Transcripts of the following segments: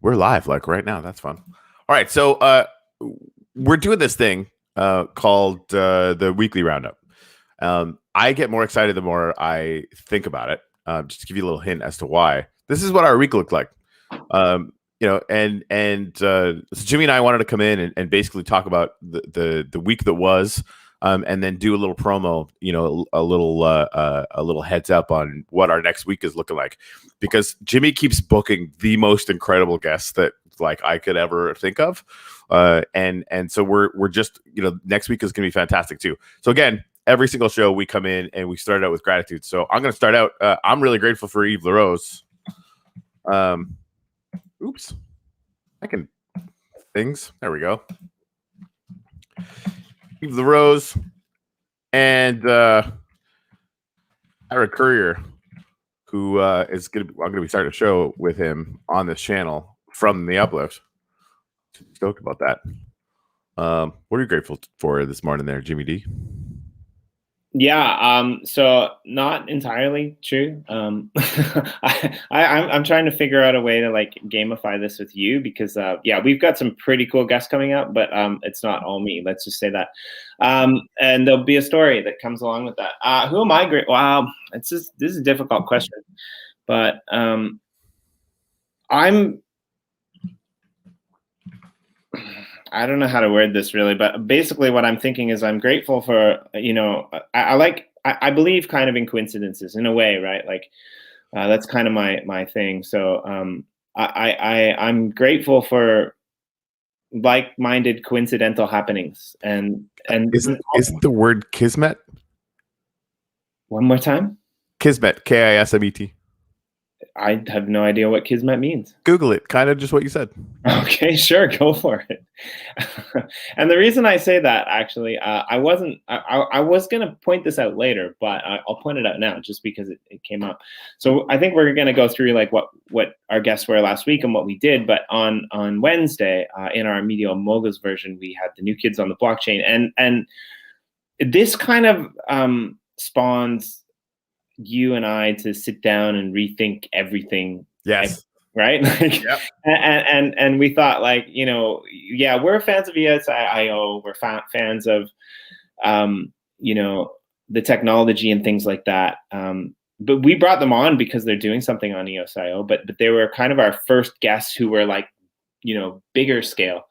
We're live, like right now. That's fun. All right, so we're doing this thing called the weekly roundup. I get more excited the more I think about it. Just to give you a little hint as to why. This is what our week looked like. So Jimmy and I wanted to come in and basically talk about the week that was, and then do a little promo. A little heads up on what our next week is looking like, because Jimmy keeps booking the most incredible guests that like I could ever think of, and so we're just next week is going to be fantastic too. So again, every single show we come in and we start out with gratitude. So I'm going to start out. I'm really grateful for Yves LaRose. Oops. I can things. There we go. Yves LaRose and Ira Courier, who I'm gonna be starting a show with him on this channel from the Uplift. Stoked about that. What are you grateful for this morning there, Jimmy D? Yeah, so not entirely true. I'm trying to figure out a way to like gamify this with you, because yeah, we've got some pretty cool guests coming up, but it's not all me. Let's just say that. And there'll be a story that comes along with that. Who am I great? Wow, this is a difficult question, but I don't know how to word this really, but basically what I'm thinking is I'm grateful for, I believe kind of in coincidences in a way, right? Like that's kind of my thing. So I'm grateful for like-minded coincidental happenings. And isn't the word kismet? One more time? Kismet, Kismet. I have no idea what kismet means. Google it. Kind of just what you said. Okay, sure, go for it. And the reason I say that, actually, I was going to point this out later, but I'll point it out now just because it came up. So I think we're going to go through like what our guests were last week and what we did. But on Wednesday, in our Media Moguls version, we had the New Kids on the Blockchain, and this kind of spawns you and I to sit down and rethink everything. Yes. Right. Like, yep. And we thought, like, yeah, we're fans of ESIO. We're fans of, the technology and things like that. But we brought them on because they're doing something on ESIO, but they were kind of our first guests who were like, bigger scale.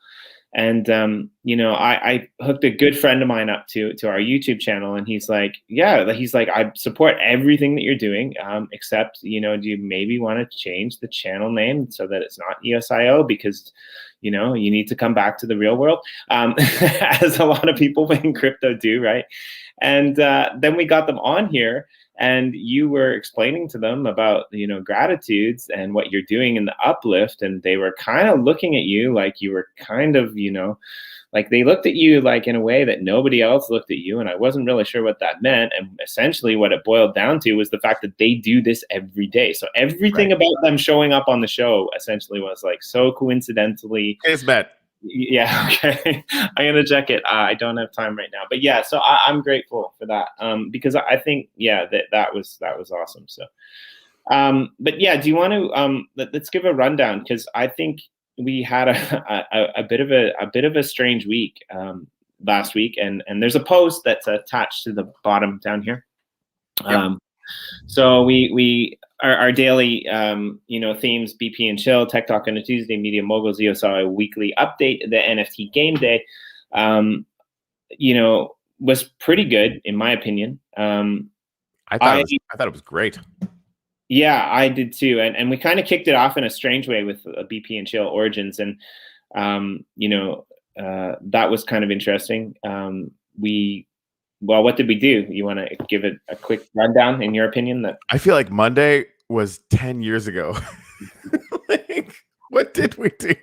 And, I hooked a good friend of mine up to our YouTube channel, and he's like, I support everything that you're doing, except, do you maybe want to change the channel name so that it's not ESIO, because, you need to come back to the real world, as a lot of people in crypto do, right? And then we got them on here, and you were explaining to them about, gratitudes and what you're doing in the Uplift. And they were kind of looking at you like you were kind of, like they looked at you like in a way that nobody else looked at you. And I wasn't really sure what that meant. And essentially what it boiled down to was the fact that they do this every day. So everything about them showing up on the show essentially was like so coincidentally. Kismet. Yeah, okay. I'm gonna check it. I don't have time right now, but yeah. So I'm grateful for that, because I think that was awesome. So, but yeah, do you want to let's give a rundown, because I think we had a bit of a strange week last week, and there's a post that's attached to the bottom down here. Yep. So we our daily themes: BP and Chill, Tech Talk on a Tuesday, Media Moguls, ESI Weekly Update, the NFT Game Day, was pretty good in my opinion. I thought it was great. Yeah, I did too, and we kind of kicked it off in a strange way with BP and Chill Origins, and that was kind of interesting. Well, what did we do? You want to give it a quick rundown, in your opinion? That I feel like Monday was 10 years ago. Like, what did we do?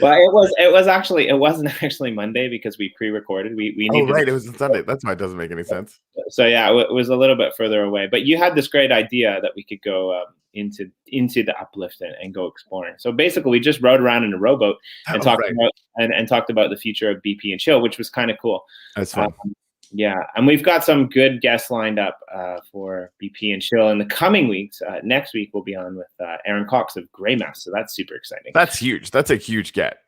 Well, it wasn't actually Monday, because we pre-recorded. We needed. Oh, right, it was Sunday. That's why it doesn't make any sense. So yeah, it was a little bit further away. But you had this great idea that we could go into the Uplift and go exploring. So basically, we just rode around in a rowboat and talked about the future of BP and Chill, which was kind of cool. That's fun. Yeah, and we've got some good guests lined up for BP and Chill in the coming weeks. Next week we'll be on with Aaron Cox of Grey Mass, so that's super exciting. That's huge. That's a huge get.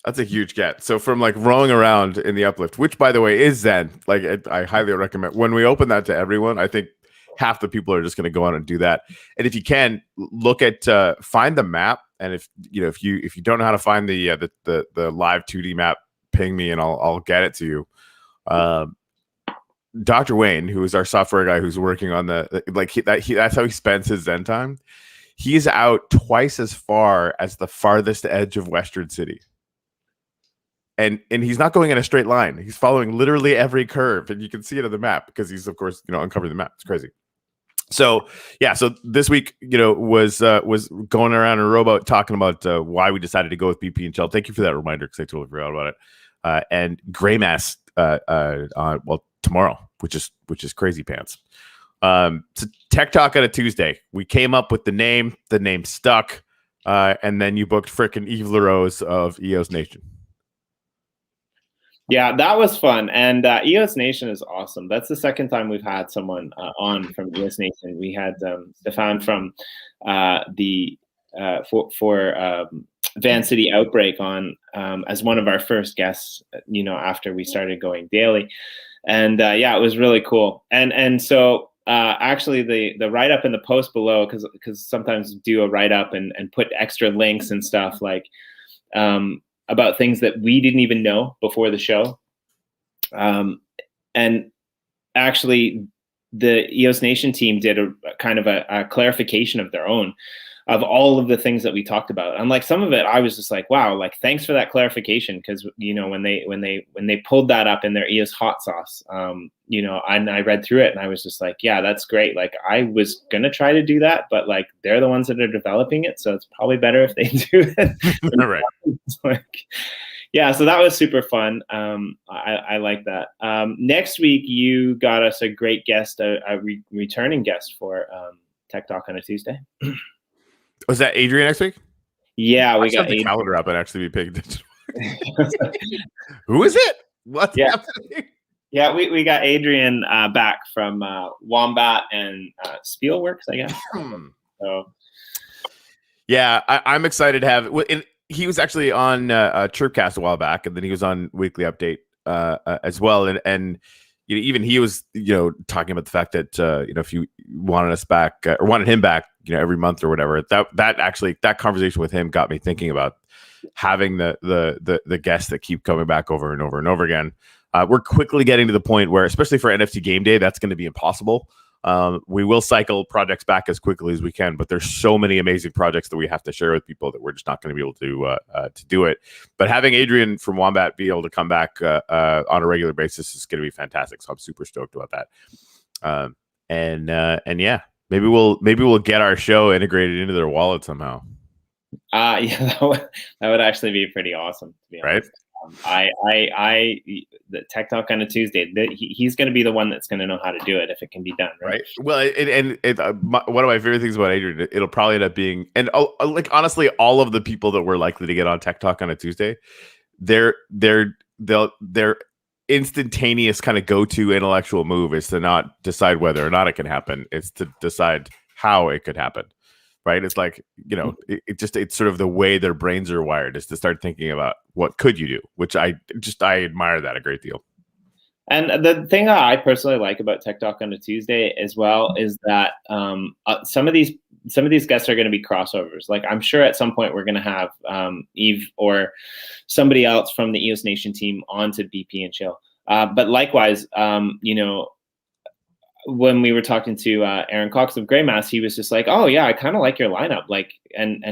That's a huge get. So from like rolling around in the uplift, which by the way is Zen, like I highly recommend. When we open that to everyone, I think half the people are just going to go on and do that. And if you can look at find the map, and if you don't know how to find the live 2D map, ping me and I'll get it to you. Dr. Wayne, who is our software guy who's working on that's how he spends his Zen time. He's out twice as far as the farthest edge of Western City. And he's not going in a straight line. He's following literally every curve, and you can see it on the map because he's, of course, uncovering the map. It's crazy. So yeah, so this week, was going around in a rowboat talking about why we decided to go with BP and Chill. Thank you for that reminder because I totally forgot about it. And Grey Mass, tomorrow, which is crazy pants. So Tech Talk on a Tuesday. We came up with the name stuck, and then you booked frickin' Yves LaRose of EOS Nation. Yeah, that was fun, and EOS Nation is awesome. That's the second time we've had someone on from EOS Nation. We had Stefan from Van City Outbreak on as one of our first guests, after we started going daily. And it was really cool. And so actually the write-up in the post below, because sometimes do a write-up and put extra links and stuff like about things that we didn't even know before the show. And actually the EOS Nation team did a kind of a clarification of their own of all of the things that we talked about. And like some of it, I was just like, wow, like thanks for that clarification. Cause when they pulled that up in their EOS hot sauce, and I read through it and I was just like, yeah, that's great. Like I was going to try to do that, but like, they're the ones that are developing it. So it's probably better if they do it. All right. Yeah. So that was super fun. I like that. Next week, you got us a great guest, a returning guest for Tech Talk on a Tuesday. Was that Adrian next week? Yeah, we got the calendar up and actually be paying attention. Who is it? What's happening? Yeah, we got Adrian back from Wombat and Spielworks, I guess. So, yeah, I'm excited to have. He was actually on Chirpcast a while back, and then he was on Weekly Update as well, and even he was talking about the fact that if you wanted us back or wanted him back every month or whatever, that conversation with him got me thinking about having the guests that keep coming back over and over and over again. We're quickly getting to the point where, especially for NFT Game Day, that's going to be impossible. We will cycle projects back as quickly as we can, but there's so many amazing projects that we have to share with people that we're just not going to be able to do it. But having Adrian from Wombat be able to come back on a regular basis is going to be fantastic. So I'm super stoked about that. And yeah, maybe we'll get our show integrated into their wallet somehow. Yeah, that would actually be pretty awesome, to be honest. Right? The Tech Talk on a Tuesday, he's going to be the one that's going to know how to do it if it can be done. Right. Well, one of my favorite things about Adrian, it'll probably end up being, and like honestly, all of the people that we're likely to get on Tech Talk on a Tuesday, their instantaneous kind of go-to intellectual move is to not decide whether or not it can happen. It's to decide how it could happen. Right. It's like, it's sort of the way their brains are wired is to start thinking about what could you do, which I admire that a great deal. And the thing that I personally like about Tech Talk on a Tuesday as well is that some of these guests are going to be crossovers. Like I'm sure at some point we're going to have Eve or somebody else from the EOS Nation team onto BP and Chill. But likewise, when we were talking to Aaron Cox of Grey Mass, he was just like, "Oh yeah, I kind of like your lineup. Like, and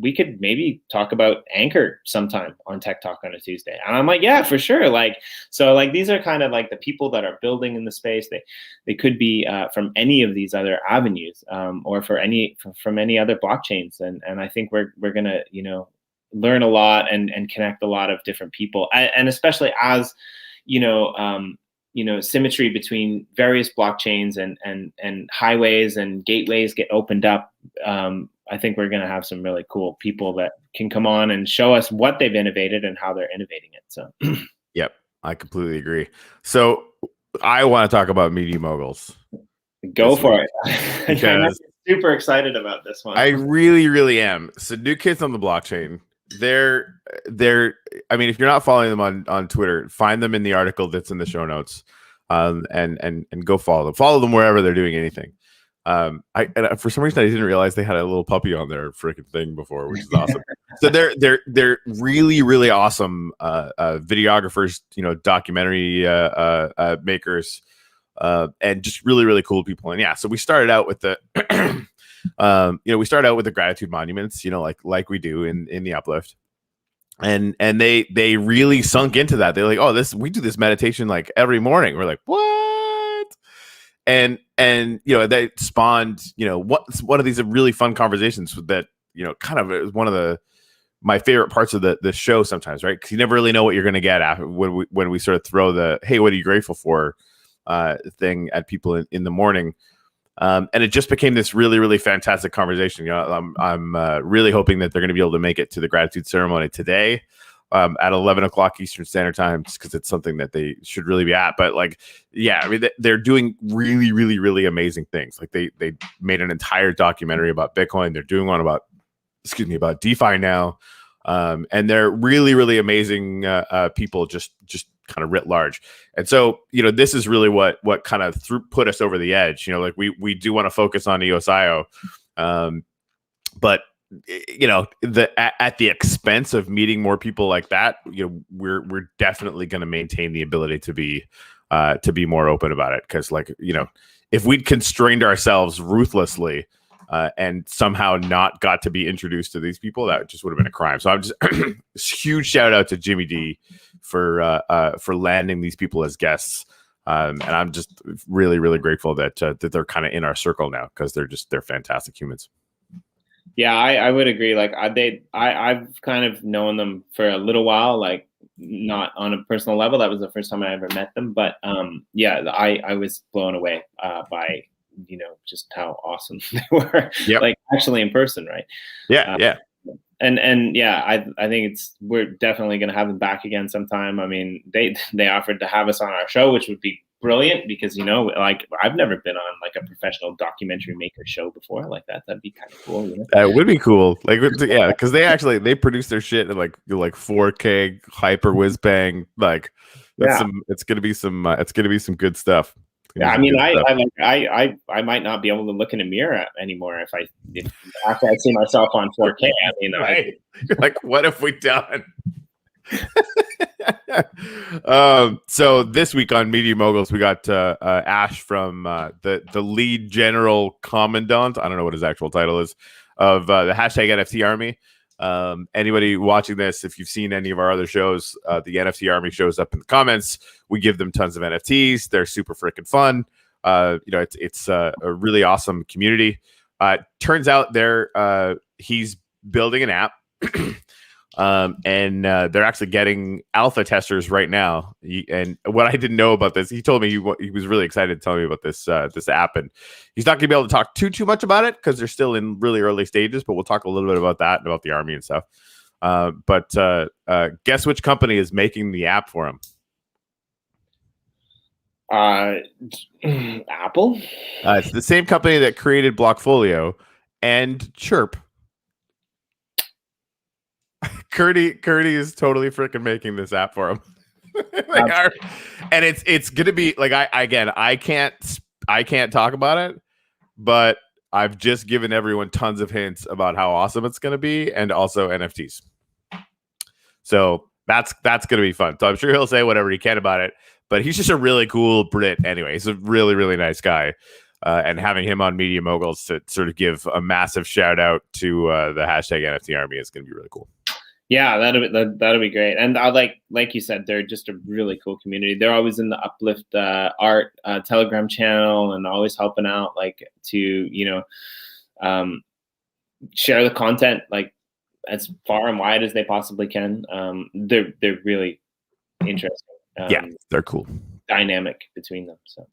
we could maybe talk about Anchor sometime on Tech Talk on a Tuesday." And I'm like, "Yeah, for sure." Like, so like these are kind of like the people that are building in the space. They could be from any of these other avenues, or from any other blockchains. And I think we're gonna learn a lot and connect a lot of different people, and especially as symmetry between various blockchains and highways and gateways get opened up. I think we're going to have some really cool people that can come on and show us what they've innovated and how they're innovating it. So, yep. I completely agree. So I want to talk about Media Moguls. Go for it. I know Because you're super excited about this one. I really, really am. So New Kids on the Blockchain. They're I mean, if you're not following them on Twitter, find them in the article that's in the show notes. And go follow them. Follow them wherever they're doing anything. For some reason I didn't realize they had a little puppy on their freaking thing before, which is awesome. So they're really, really awesome videographers, documentary makers, and just really, really cool people. And yeah, so we started out with the we started out with the gratitude monuments, like we do in the uplift. And they really sunk into that. They're like, oh, we do this meditation like every morning. We're like, what? And that spawned one of these really fun conversations that kind of is one of my favorite parts of the show sometimes, right? Because you never really know what you're going to get after when we sort of throw the hey, what are you grateful for thing at people in the morning. And it just became this really, really fantastic conversation. I'm really hoping that they're going to be able to make it to the gratitude ceremony today at 11 o'clock Eastern Standard Time, just because it's something that they should really be at. But I mean, they're doing really, really, really amazing things. Like they made an entire documentary about Bitcoin. They're doing one about DeFi now. And they're really, really amazing people, just kind of writ large. And so, this is really what kind of put us over the edge. We do want to focus on EOSIO, but at the expense of meeting more people like that, we're definitely going to maintain the ability to be more open about it. Because if we'd constrained ourselves ruthlessly and somehow not got to be introduced to these people, that just would have been a crime. So I'm just huge shout out to Jimmy D for landing these people as guests. And I'm just really, really grateful that they're kind of in our circle now, because they're fantastic humans. Yeah, I would agree. Like I've kind of known them for a little while, like not on a personal level. That was the first time I ever met them. But I was blown away by just how awesome they were. Yep. Like actually in person, right? Yeah. And yeah, I think we're definitely going to have them back again sometime. I mean, they offered to have us on our show, which would be brilliant, because I've never been on like a professional documentary maker show before like that. That'd be kind of cool. That would be cool. Yeah, because they produce their shit in like 4K hyper whiz bang. It's gonna be some good stuff. Yeah, I mean, I might not be able to look in a mirror anymore if after I see myself on 4K. I mean, right? You're like, what have we done? So this week on Media Moguls, we got Ash from the lead general commandant. I don't know what his actual title is, of the hashtag NFT Army. Anybody watching this, if you've seen any of our other shows, the NFT Army shows up in the comments. We give them tons of NFTs. They're super freaking fun. It's a really awesome community. Turns out he's building an app. And they're actually getting alpha testers right now. And what I didn't know about this, he told me he was really excited to tell me about this app, and he's not going to be able to talk too much about it because they're still in really early stages. But we'll talk a little bit about that and about the army and stuff. But guess which company is making the app for him? Apple. It's the same company that created Blockfolio and Chirp. Curdy is totally freaking making this app for him. And it's gonna be like I can't talk about it, but I've just given everyone tons of hints about how awesome it's gonna be, and also NFTs. So that's gonna be fun. So I'm sure he'll say whatever he can about it, but he's just a really cool Brit anyway. He's a really, really nice guy. And having him on Media Moguls to sort of give a massive shout out to the hashtag NFT Army is gonna be really cool. Yeah, that'll be great. And like you said, they're just a really cool community. They're always in the Uplift art Telegram channel, and always helping out, to share the content like as far and wide as they possibly can. They're really interesting. Yeah, they're cool. Dynamic between them. So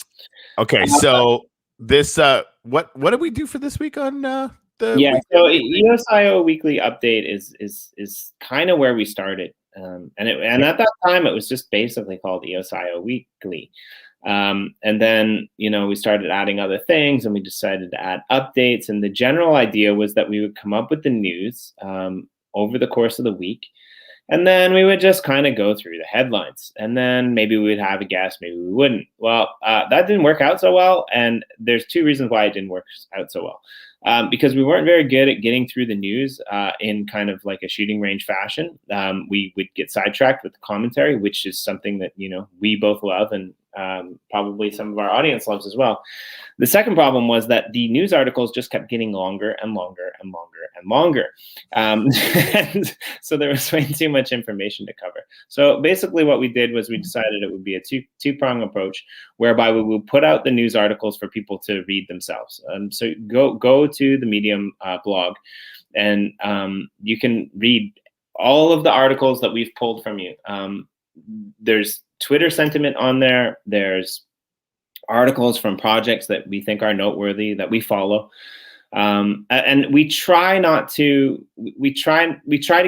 okay, so this what did we do for this week on? So EOSIO weekly update is kind of where we started. And at that time, it was just basically called EOSIO Weekly. And then, we started adding other things, and we decided to add updates. And the general idea was that we would come up with the news over the course of the week. And then we would just kind of go through the headlines. And then maybe we would have a guest, maybe we wouldn't. Well, that didn't work out so well. And there's two reasons why it didn't work out so well. Because we weren't very good at getting through the news in kind of like a shooting range fashion. We would get sidetracked with the commentary, which is something that, we both love, and probably some of our audience loves as well. The second problem was that the news articles just kept getting longer and longer and longer and longer. And so there was way too much information to cover. So basically what we did was we decided it would be a two-prong approach, whereby we will put out the news articles for people to read themselves. So go to the Medium blog, and you can read all of the articles that we've pulled from you. There's Twitter sentiment on there. There's articles from projects that we think are noteworthy that we follow. And we try to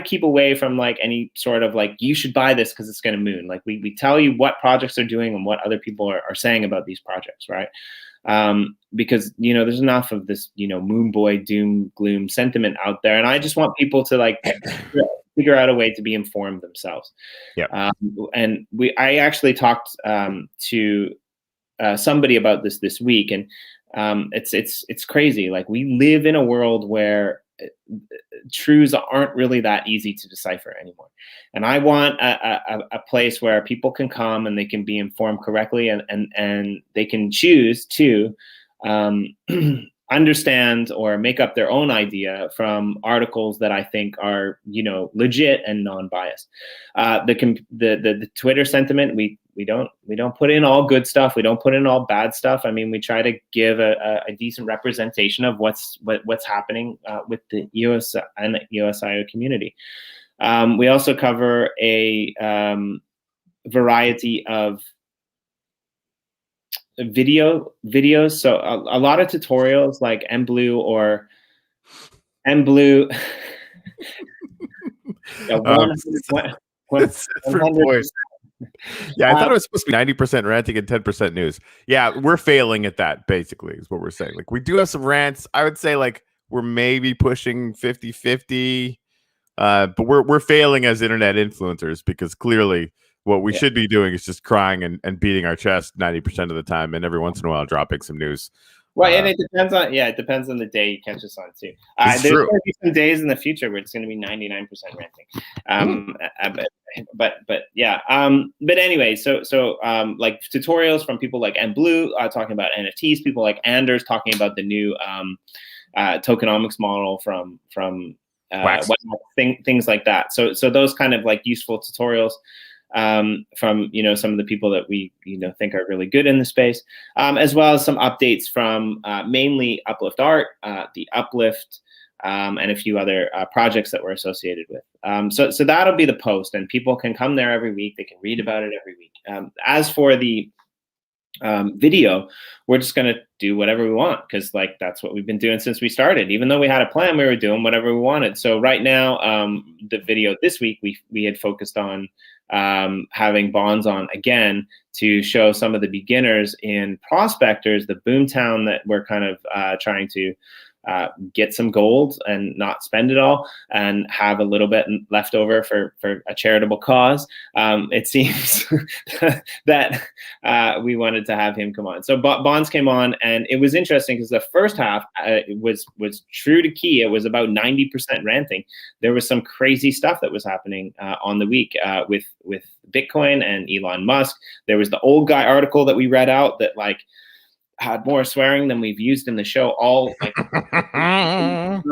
keep away from like any sort of like, you should buy this because it's going to moon. Like we tell you what projects are doing and what other people are saying about these projects, right? Because, there's enough of this, moon boy doom gloom sentiment out there. And I just want people to like figure out a way to be informed themselves. Yeah. And I actually talked to somebody about this week, and it's crazy. Like we live in a world where truths aren't really that easy to decipher anymore. And I want a place where people can come and they can be informed correctly, and they can choose to understand or make up their own idea from articles that I think are, legit and non-biased. The Twitter sentiment, we don't put in all good stuff. We don't put in all bad stuff. I mean, we try to give a decent representation of what's happening with the EOS and EOSIO community. We also cover a variety of videos. So a lot of tutorials like MBlue or MBlue. Yeah, 100%. Yeah, I thought it was supposed to be 90% ranting and 10% news. Yeah, we're failing at that, basically, is what we're saying. Like, we do have some rants. I would say, like, we're maybe pushing 50-50, but we're failing as internet influencers, because clearly what we should be doing is just crying and beating our chest 90% of the time, and every once in a while dropping some news. Well, and it depends on the day you catch us on too. There's going to be some days in the future where it's going to be 99% ranting. But anyway, so like tutorials from people like MBlue talking about NFTs, people like Anders talking about the new tokenomics model from things like that. So those kind of like useful tutorials from some of the people that we think are really good in the space, as well as some updates from mainly Uplift Art, the Uplift, and a few other projects that we're associated with. So that'll be the post, and people can come there every week. They can read about it every week. As for the video, we're just going to do whatever we want, because like that's what we've been doing since we started. Even though we had a plan, we were doing whatever we wanted. So right now, the video this week, we had focused on having Bonds on again to show some of the beginners in prospectors, the boomtown that we're kind of trying to get some gold and not spend it all, and have a little bit left over for a charitable cause. It seems that we wanted to have him come on. So Bonds came on, and it was interesting because the first half was true to key. It was about 90% ranting. There was some crazy stuff that was happening on the week with Bitcoin and Elon Musk. There was the old guy article that we read out that like had more swearing than we've used in the show all like time.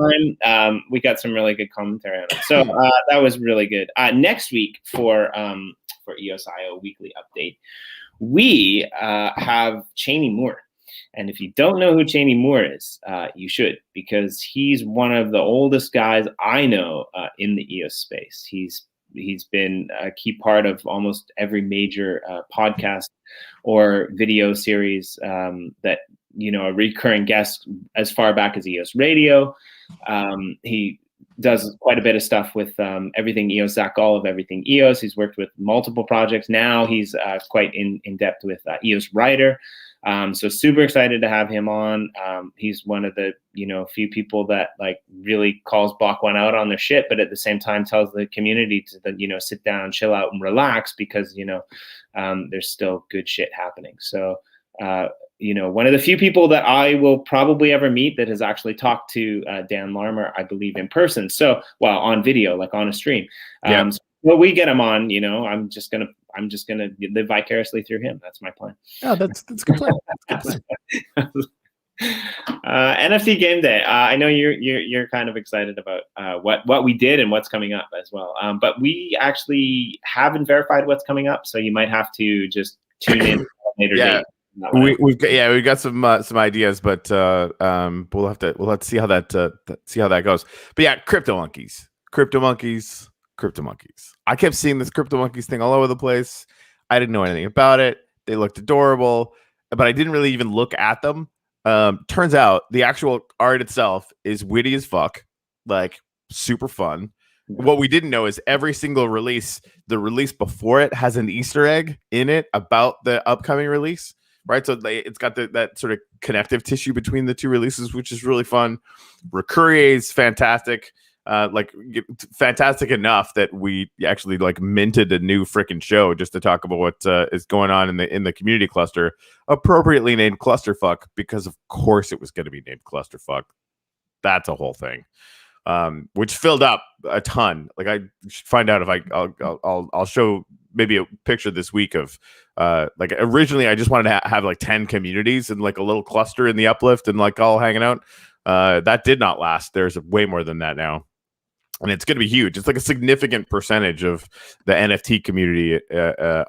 We got some really good commentary on it, so that was really good. Next week for EOSIO Weekly Update, we have Cheney Moore. And if you don't know who Cheney Moore is, you should, because he's one of the oldest guys I know in the EOS space. He's been a key part of almost every major podcast or video series that, a recurring guest as far back as EOS Radio. He does quite a bit of stuff with everything EOS, Zach Gall of everything EOS. He's worked with multiple projects. Now he's quite in depth with EOS Writer. So super excited to have him on. He's one of the few people that like really calls Block One out on their shit, but at the same time tells the community to sit down, chill out, and relax because there's still good shit happening. So one of the few people that I will probably ever meet that has actually talked to Dan Larmer, I believe, in person. So, well, on video, like on a stream. So when we get him on, I'm just gonna live vicariously through him. That's my plan. Yeah, that's a good plan. That's a good plan. NFT Game Day. I know you're kind of excited about what we did and what's coming up as well. But we actually haven't verified what's coming up, so you might have to just tune in later date. We've got some ideas, but we'll have to see how that goes. But yeah, crypto monkeys. I kept seeing this crypto monkeys thing all over the place. I didn't know anything about it. They looked adorable, but I didn't really even look at them. Turns out the actual art itself is witty as fuck, like super fun. What we didn't know is every single release, the release before it has an Easter egg in it about the upcoming release. Right, so it's got that sort of connective tissue between the two releases, which is really fun. Recurrier is fantastic, fantastic enough that we actually like minted a new freaking show just to talk about what is going on in the community cluster, appropriately named Clusterfuck, because of course it was going to be named Clusterfuck. That's a whole thing, which filled up a ton. Like I should find out if I'll show maybe a picture this week of like originally I just wanted to have like 10 communities and like a little cluster in the uplift and like all hanging out. That did not last. There's way more than that now, and it's going to be huge. It's like a significant percentage of the NFT community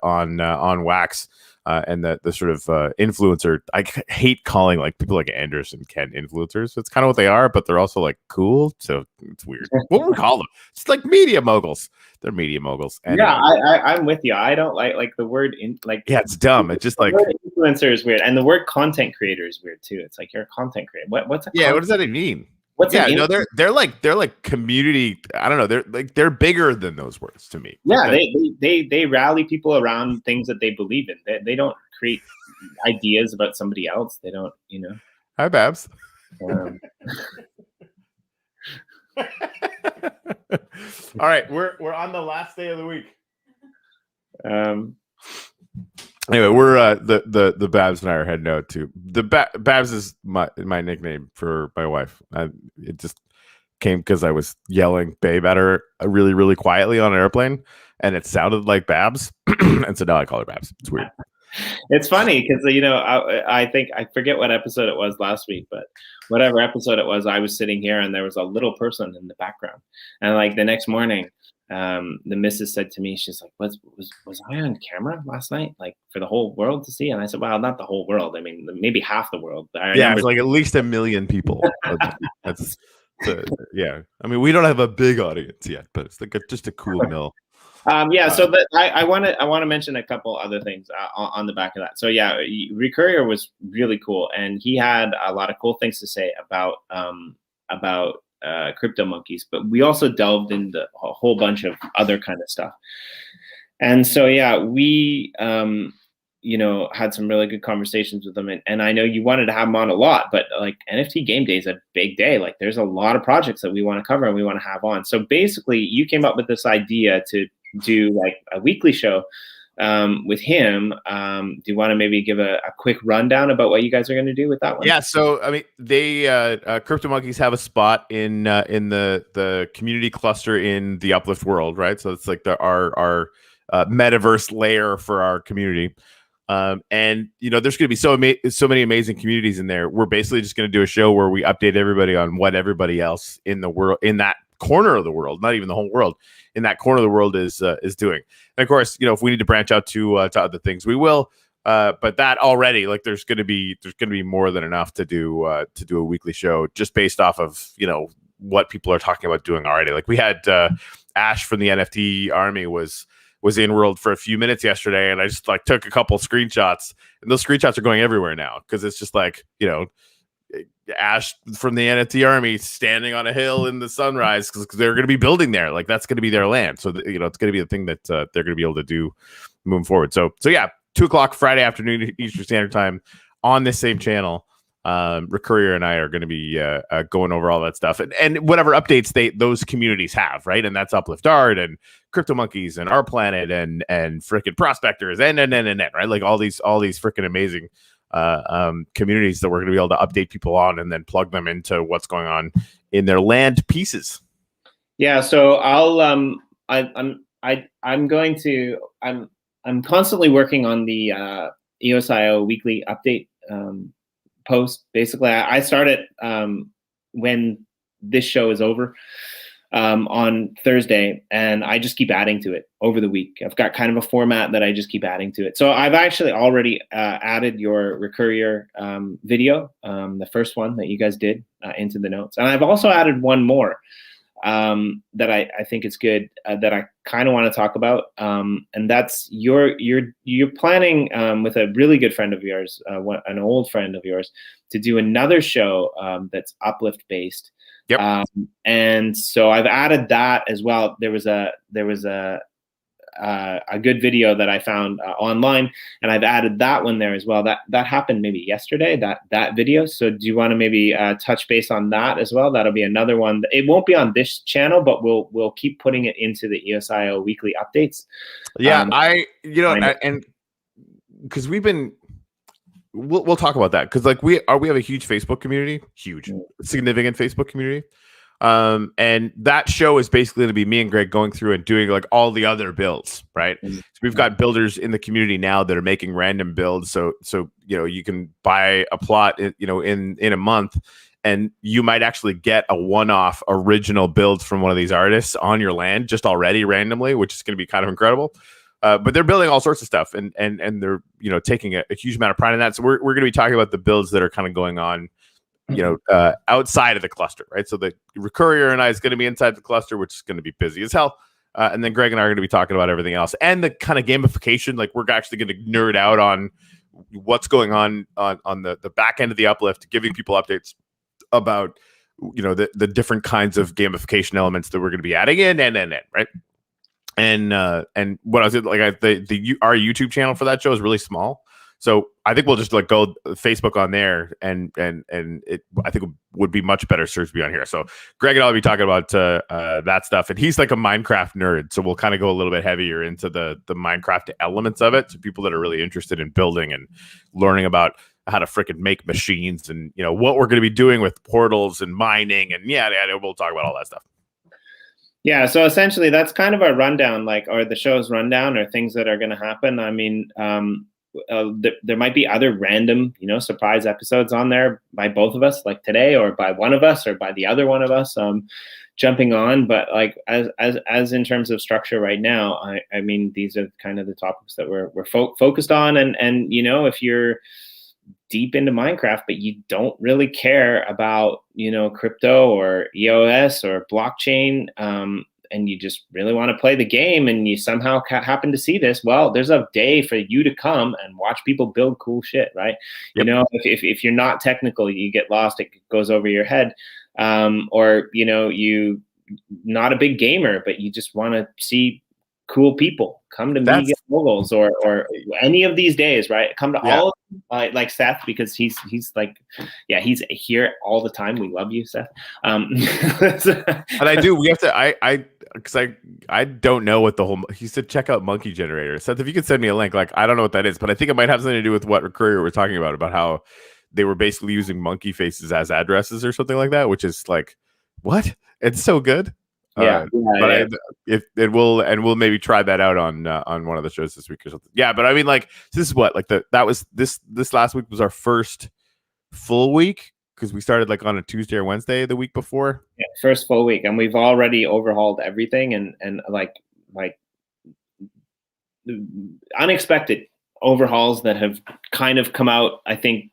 on Wax. And the sort of influencer, I hate calling like people like Anders and Ken influencers. It's kind of what they are, but they're also like cool. So it's weird. What would we call them? It's like media moguls. They're media moguls. And, yeah, I'm with you. I don't like the word yeah, it's dumb. It's just like influencer is weird, and the word content creator is weird too. It's like you're a content creator. What's what does that even mean? They're like community. I don't know. They're bigger than those words to me. Yeah, they rally people around things that they believe in. They don't create ideas about somebody else. They don't, Hi, Babs. All right, we're on the last day of the week. Anyway, we're the Babs and I are heading out to Babs is my nickname for my wife. It just came because I was yelling "babe" at her really, really quietly on an airplane, and it sounded like Babs, and so now I call her Babs. It's weird. It's funny because I think I forget what episode it was last week, but whatever episode it was, I was sitting here and there was a little person in the background, and like the next morning. The missus said to me, she's like, was I on camera last night, like for the whole world to see? And I said, well, not the whole world. I mean, maybe half the world. It's like at least 1 million people. That's yeah. I mean, we don't have a big audience yet, but it's like just a cool mill. So I want to mention a couple other things on the back of that. So yeah, Recurrier was really cool, and he had a lot of cool things to say about crypto monkeys, but we also delved into a whole bunch of other kind of stuff. And so yeah, we had some really good conversations with them, and I know you wanted to have them on a lot, but like NFT Game Day is a big day. Like there's a lot of projects that we want to cover and we want to have on. So basically you came up with this idea to do like a weekly show with him. Do you want to maybe give a quick rundown about what you guys are going to do with that one? Yeah, so I mean, they Crypto Monkeys have a spot in the community cluster in the Uplift world, right? So it's like our metaverse layer for our community. And there's going to be so many amazing communities in there. We're basically just going to do a show where we update everybody on what everybody else in the world, in that corner of the world, not even the whole world, in that corner of the world is doing. And of course, if we need to branch out to other things, we will. But that already, like, there's going to be more than enough to do a weekly show just based off of what people are talking about doing already. Like we had Ash from the NFT Army was in World for a few minutes yesterday, and I just like took a couple screenshots, and those screenshots are going everywhere now because it's just like Ash from the NFT army standing on a hill in the sunrise because they're going to be building there. Like that's going to be their land. So it's going to be the thing that they're going to be able to do moving forward. So yeah, 2:00 Friday afternoon Eastern Standard Time on this same channel. Rick Courier and I are going to be going over all that stuff and whatever updates those communities have, right? And that's Uplift Art and Crypto Monkeys and Our Planet and freaking Prospectors and right? Like all these freaking amazing communities that we're going to be able to update people on and then plug them into what's going on in their land pieces. Yeah, so I'm constantly working on the EOSIO weekly update post. Basically, I started when this show is over on Thursday, and I just keep adding to it over the week. I've got kind of a format that I just keep adding to it. So I've actually already added your Recurrier video, the first one that you guys did, into the notes. And I've also added one more that I think is good, that I kind of want to talk about. And that's you're planning with a really good friend of yours, an old friend of yours, to do another show that's Uplift based. Yep. And so I've added that as well. There was a good video that I found online, and I've added that one there as well. That happened maybe yesterday, that video. So do you want to maybe touch base on that as well? That'll be another one. It won't be on this channel, but we'll keep putting it into the EOSIO weekly updates. Yeah, and because we'll talk about that because like we have a huge Facebook community, significant Facebook community. And that show is basically going to be me and Greg going through and doing like all the other builds, right? So we've got builders in the community now that are making random builds. So you can buy a plot, in a month, and you might actually get a one-off original build from one of these artists on your land just already randomly, which is going to be kind of incredible. But they're building all sorts of stuff, and they're taking a huge amount of pride in that. So we're going to be talking about the builds that are kind of going on, outside of the cluster, right? So the Recurrier and I is going to be inside the cluster, which is going to be busy as hell. And then Greg and I are going to be talking about everything else and the kind of gamification. Like we're actually going to nerd out on what's going on the back end of the Uplift, giving people updates about the different kinds of gamification elements that we're going to be adding in, right? And what I was like, our YouTube channel for that show is really small, so I think we'll just like go Facebook on there, and it I think would be much better served to be on here. So Greg and I'll be talking about that stuff, and he's like a Minecraft nerd, so we'll kind of go a little bit heavier into the Minecraft elements of it, to people that are really interested in building and learning about how to frickin' make machines, and what we're going to be doing with portals and mining, and we'll talk about all that stuff. Yeah, so essentially that's kind of our rundown, or the show's rundown, or things that are going to happen. I mean, there might be other random, surprise episodes on there by both of us, like today, or by one of us, or by the other one of us jumping on. But like as in terms of structure right now, I mean, these are kind of the topics that we're focused on, and if you're deep into Minecraft, but you don't really care about, crypto or EOS or blockchain, and you just really want to play the game, and you somehow happen to see this, well, there's a day for you to come and watch people build cool shit, right? Yep. If you're not technical, you get lost, it goes over your head, or you not a big gamer, but you just want to see cool people, come to Mega Moguls or any of these days, right? Come to all of them, like Seth, because he's like, he's here all the time. We love you, Seth. And I do. We have to. Because I don't know what the whole. He said check out Monkey Generator. Seth, if you could send me a link, I don't know what that is, but I think it might have something to do with what Courier was talking about how they were basically using monkey faces as addresses or something like that, which is like, what? It's so good. We'll maybe try that out on one of the shows this week or something. Yeah, but I mean, like, this is what this last week was our first full week, because we started like on a Tuesday or Wednesday the week before. Yeah, first full week, and we've already overhauled everything, and like unexpected overhauls that have kind of come out, I think,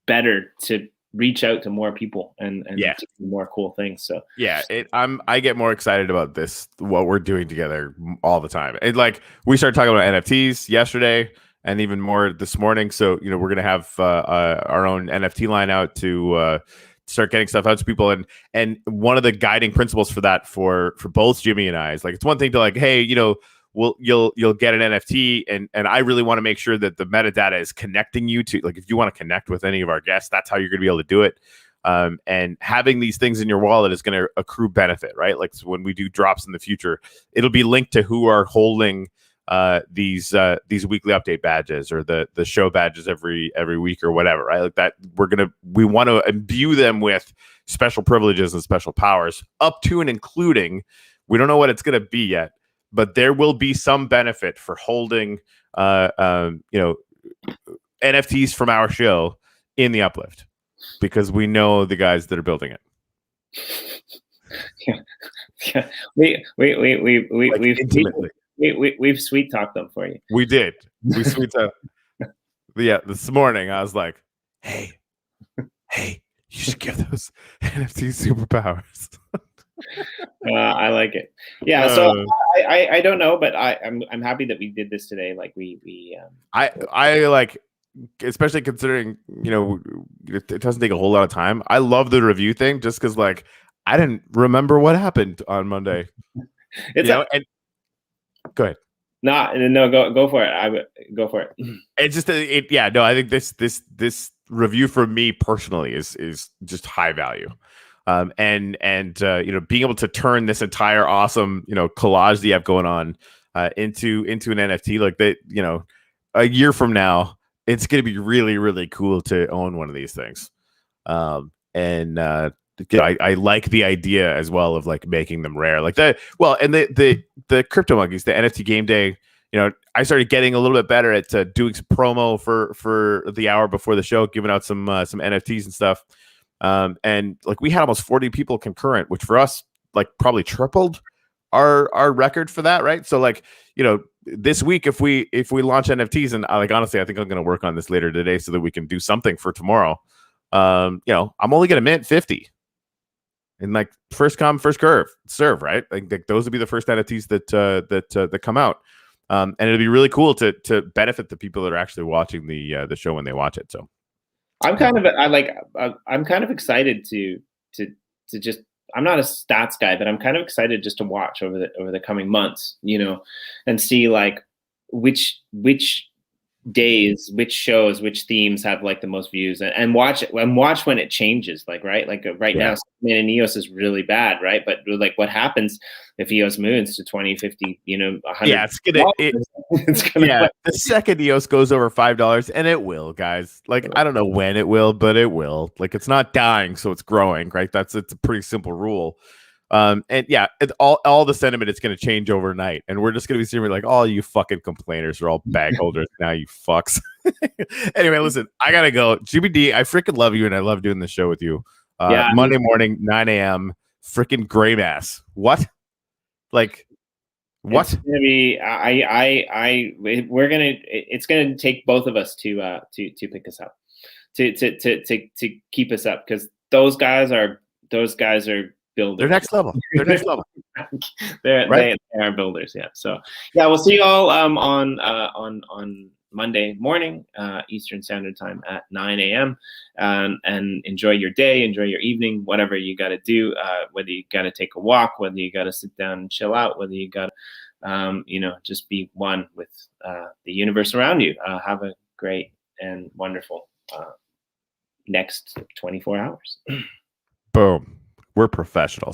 better to reach out to more people and do more cool things. So I get more excited about this, what we're doing together all the time. And like, we started talking about NFTs yesterday, and even more this morning. So, you know, we're going to have our own NFT line out to start getting stuff out to people. And one of the guiding principles for that for both Jimmy and I is like, it's one thing to like, hey, you know, you'll get an NFT, and I really want to make sure that the metadata is connecting you to, like, if you want to connect with any of our guests, that's how you're going to be able to do it. And having these things in your wallet is going to accrue benefit, right? Like, so when we do drops in the future, it'll be linked to who are holding these weekly update badges or the show badges every week or whatever, right? Like that, we want to imbue them with special privileges and special powers, up to and including, we don't know what it's going to be yet, but there will be some benefit for holding NFTs from our show in the uplift, because we know the guys that are building it. Yeah. We've sweet talked them for you. We did. We sweet talked. Yeah, this morning I was like, hey, you should give those NFT superpowers. I like it. Yeah. So I don't know, but I'm happy that we did this today. Like I like, especially considering, you know, it doesn't take a whole lot of time. I love the review thing just because, like, I didn't remember what happened on Monday. And go ahead. No, go for it. Go for it. It's just I think this review for me personally is just high value. And you know, being able to turn this entire awesome, you know, collage that you have going on into an NFT, like that, you know, a year from now, it's going to be really, really cool to own one of these things. I like the idea as well of like making them rare, like that. Well, and the Crypto Monkeys, the NFT game day, you know, I started getting a little bit better at doing some promo for the hour before the show, giving out some NFTs and stuff. And like we had almost 40 people concurrent, which for us like probably tripled our record for that, right? So like, you know, this week if we launch NFTs, and like honestly, I think I'm going to work on this later today so that we can do something for tomorrow. You know, I'm only going to mint 50. And like first come, first serve, right? Like those would be the first NFTs that come out, and it'd be really cool to benefit the people that are actually watching the show when they watch it. So I'm kind of excited to just. I'm not a stats guy, but I'm kind of excited just to watch over the coming months, you know, and see like which days, which shows, which themes have like the most views, and watch when it changes, like right now, and EOS is really bad, right? But like, what happens if EOS moves to 20, 50, you know, 100? Yeah, it's gonna the second EOS goes over $5, and it will, guys. Like, I don't know when it will, but it will. Like, it's not dying, so it's growing, right? It's a pretty simple rule. And yeah, all the sentiment is going to change overnight, and we're just going to be seeing like, all you fucking complainers are all bag holders now, you fucks. Anyway, listen, I gotta go. Jimmy D, I freaking love you, and I love doing the show with you. Monday morning, 9 a.m. Freaking gray mass. What? Like, what? It's gonna be. It's gonna take both of us to pick us up, to keep us up, because those guys are builders. They're next level. They are builders. Yeah. So yeah, we'll see you all on Monday morning, Eastern Standard Time at 9 a.m. And enjoy your day, enjoy your evening, whatever you got to do. Whether you got to take a walk, whether you got to sit down and chill out, whether you got to, you know, just be one with the universe around you. Have a great and wonderful next 24 hours. Boom. We're professionals.